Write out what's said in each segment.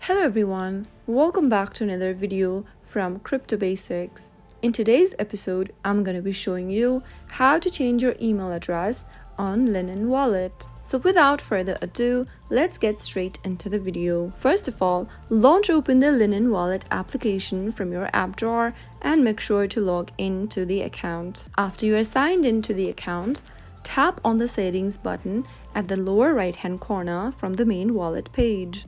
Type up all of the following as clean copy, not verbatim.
Hello everyone, welcome back to another video from Crypto Basics. In today's episode, I'm going to be showing you how to change your email address on Linen Wallet. So without further ado, let's get straight into the video. First of all, open the Linen Wallet application from your app drawer and make sure to log into the account. After you are signed into the account, tap on the settings button at the lower right hand corner from the main wallet page.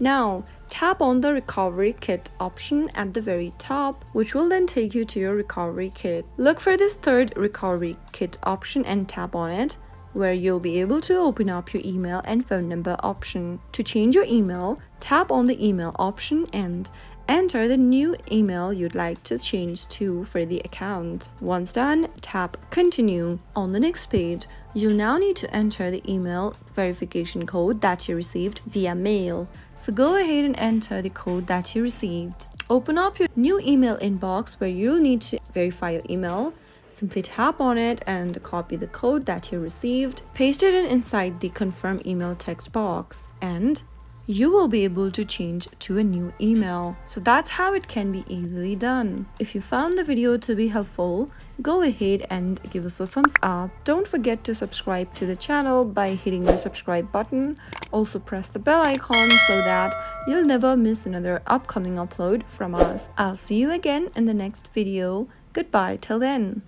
Now, tap on the recovery kit option at the very top, which will then take you to your recovery kit. Look for this third recovery kit option and tap on it, where you'll be able to open up your email and phone number option. To change your email, tap on the email option and enter the new email you'd like to change to for the account. Once done, tap continue. On the next page, you'll now need to enter the email verification code that you received via mail. So go ahead and enter the code that you received. Open up your new email inbox where you'll need to verify your email. Simply tap on it and copy the code that you received, paste it inside the confirm email text box, and you will be able to change to a new email. So that's how it can be easily done. If you found the video to be helpful, go ahead and give us a thumbs up. Don't forget to subscribe to the channel by hitting the subscribe button. Also press the bell icon so that you'll never miss another upcoming upload from us. I'll see you again in the next video. Goodbye till then.